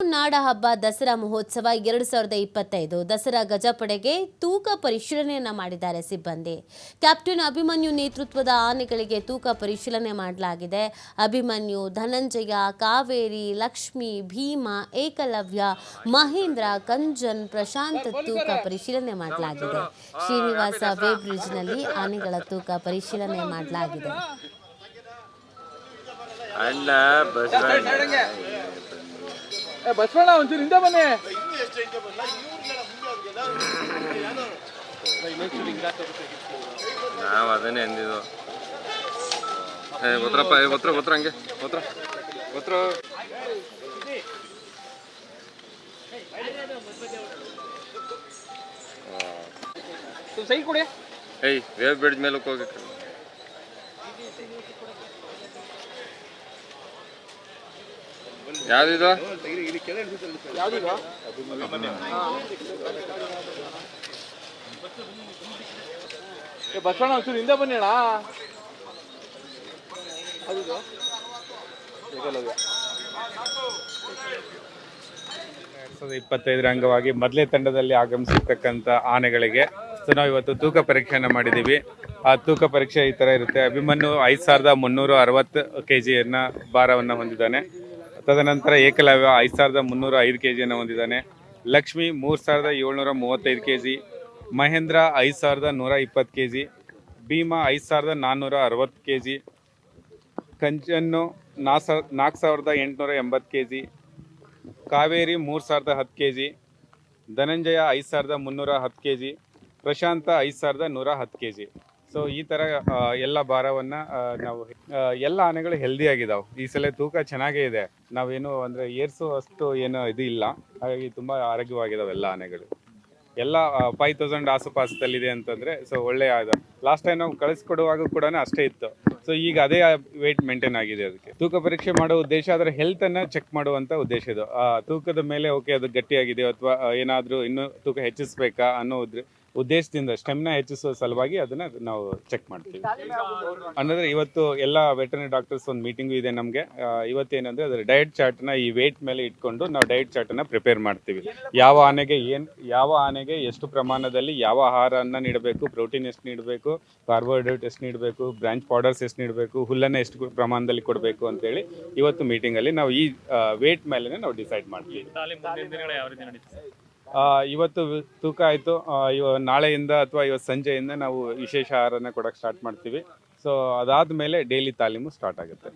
ನಾಡ ಹಬ್ಬ ದಸರಾ ಮಹೋತ್ಸವ 2025 ದಸರಾ ಗಜಪಡೆಗೆ ತೂಕ ಪರಿಶೀಲನೆಯನ್ನ ಮಾಡಿದ್ದಾರೆ ಸಿಬ್ಬಂದಿ. ಕ್ಯಾಪ್ಟನ್ ಅಭಿಮನ್ಯು ನೇತೃತ್ವದ ಆನೆಗಳಿಗೆ ತೂಕ ಪರಿಶೀಲನೆ ಮಾಡಲಾಗಿದೆ. ಅಭಿಮನ್ಯು, ಧನಂಜಯ, ಕಾವೇರಿ, ಲಕ್ಷ್ಮಿ, ಭೀಮ, ಏಕಲವ್ಯ, ಮಹೇಂದ್ರ, ಕಂಜನ್, ಪ್ರಶಾಂತ್ ತೂಕ ಪರಿಶೀಲನೆ ಮಾಡಲಾಗಿದೆ. ಶ್ರೀನಿವಾಸ ವೇ ಬ್ರಿಡ್ಜ್ನಲ್ಲಿ ಆನೆಗಳ ತೂಕ ಪರಿಶೀಲನೆ ಮಾಡಲಾಗಿದೆ. ಬಸವಣ್ಣ ಒಂಚೂರು ಹಿಂದೆ ಬನ್ನಿ. ನಾವು ಅದನ್ನೇ ಅಂದಿದ್ದು. ಗೊತ್ತರಪ್ಪ ಹಂಗೆ ಗೊತ್ರ ಸೈ ಕೊಡಿ. ಏಯ್ ವೇವ್ ಬ್ರಿಡ್ಜ್ ಮೇಲೆ ಹೋಗಿ ಯಾವ್ದಿದು ಬಸವಣ್ಣ ಒಂಚೂರು ಹಿಂದೆ ಬನ್ನಿ ಅಣ್ಣ. ಅದು 2025 ಅಂಗವಾಗಿ ಮೊದಲೇ ತಂಡದಲ್ಲಿ ಆಗಮಿಸಿರ್ತಕ್ಕಂಥ ಆನೆಗಳಿಗೆ ನಾವು ಇವತ್ತು ತೂಕ ಪರೀಕ್ಷೆಯನ್ನು ಮಾಡಿದ್ದೀವಿ. ಆ ತೂಕ ಪರೀಕ್ಷೆ ಈ ಥರ ಇರುತ್ತೆ. ಅಭಿಮನ್ಯು 5360 kgಯನ್ನ ಭಾರವನ್ನು ಹೊಂದಿದ್ದಾನೆ. ತದನಂತರ ಏಕಲವ್ಯ 5305 kgಯನ್ನು ಹೊಂದಿದ್ದಾನೆ. Lakshmi 3735 kg, Mahendra 5120 kg, Bhima 5460 kg, ಕಂಚನ್ನು 4880 kg, Kaveri 3010 kg, Dhananjaya 5310 kg, Prashant 5110 kg. So ಈ ಥರ ಎಲ್ಲ ಭಾರವನ್ನು ನಾವು ಎಲ್ಲ ಆನೆಗಳು ಹೆಲ್ದಿ ಆಗಿದ್ದಾವೆ. ಈ ಸಲ ತೂಕ ಚೆನ್ನಾಗೇ ಇದೆ. ನಾವೇನು ಅಂದರೆ ಏರ್ಸು ಏನು ಇದು ಇಲ್ಲ. ಹಾಗಾಗಿ ತುಂಬ ಆರೋಗ್ಯವಾಗಿದ್ದಾವೆ ಎಲ್ಲ ಆನೆಗಳು. ಎಲ್ಲ 5000 ಆಸುಪಾಸದಲ್ಲಿದೆ ಅಂತಂದರೆ ಸೊ ಒಳ್ಳೆಯ ಲಾಸ್ಟ್ ಟೈಮ್ ನಾವು ಕಳಿಸ್ಕೊಡುವಾಗ ಕೂಡ ಅಷ್ಟೇ ಇತ್ತು. ಸೊ ಈಗ ಅದೇ ವೆಯ್ಟ್ ಮೇಂಟೈನ್ ಆಗಿದೆ. ಅದಕ್ಕೆ ತೂಕ ಪರೀಕ್ಷೆ ಮಾಡೋ ಉದ್ದೇಶ ಅದರ ಹೆಲ್ತನ್ನು ಚೆಕ್ ಮಾಡುವಂಥ ಉದ್ದೇಶ ಇದು. ತೂಕದ ಮೇಲೆ ಓಕೆ ಅದು ಗಟ್ಟಿಯಾಗಿದೆಯೋ ಅಥವಾ ಏನಾದರೂ ಇನ್ನೂ ತೂಕ ಹೆಚ್ಚಿಸ್ಬೇಕಾ ಅನ್ನೋ ಉದ್ದೇಶದಿಂದ ಸ್ಟೆಮ್ನ ಹೆಚ್ಚಿಸುವ ಸಲುವಾಗಿ ಅದನ್ನು ನಾವು ಚೆಕ್ ಮಾಡ್ತೀವಿ. ಅನ್ನೋದ್ರೆ ಇವತ್ತು ಎಲ್ಲ ವೆಟರ್ನರಿ ಡಾಕ್ಟರ್ಸ್ ಒಂದು ಮೀಟಿಂಗು ಇದೆ ನಮಗೆ. ಇವತ್ತೇನಂದರೆ ಅದರ ಡಯಟ್ ಚಾರ್ಟ್ನ ಈ ವೆಯ್ಟ್ ಮೇಲೆ ಇಟ್ಕೊಂಡು ನಾವು ಡಯಟ್ ಚಾರ್ಟನ್ನು ಪ್ರಿಪೇರ್ ಮಾಡ್ತೀವಿ. ಯಾವ ಆನೆಗೆ ಎಷ್ಟು ಪ್ರಮಾಣದಲ್ಲಿ ಯಾವ ಆಹಾರವನ್ನು ನೀಡಬೇಕು, ಪ್ರೋಟೀನ್ ಎಷ್ಟು ನೀಡಬೇಕು, ಕಾರ್ಬೋಹೈಡ್ರೇಟ್ ಎಷ್ಟು ನೀಡಬೇಕು, ಬ್ರಾಂಚ್ ಪೌಡರ್ಸ್ ಎಷ್ಟು ನೀಡಬೇಕು, ಹುಲ್ಲನ್ನು ಎಷ್ಟು ಪ್ರಮಾಣದಲ್ಲಿ ಕೊಡಬೇಕು ಅಂತೇಳಿ ಇವತ್ತು ಮೀಟಿಂಗಲ್ಲಿ ನಾವು ಈ ವೆಯ್ಟ್ ಮೇಲೆ ನಾವು ಡಿಸೈಡ್ ಮಾಡ್ತೀವಿ. ಇವತ್ತು ತೂಕ ಆಯಿತು. ನಾಳೆಯಿಂದ ಅಥವಾ ಇವತ್ತು ಸಂಜೆಯಿಂದ ನಾವು ವಿಶೇಷ ಆಹಾರನ ಕೊಡೋಕ್ಕೆ ಸ್ಟಾರ್ಟ್ ಮಾಡ್ತೀವಿ. ಸೊ ಅದಾದ ಮೇಲೆ ಡೈಲಿ ತಾಲೀಮು ಸ್ಟಾರ್ಟ್ ಆಗುತ್ತೆ.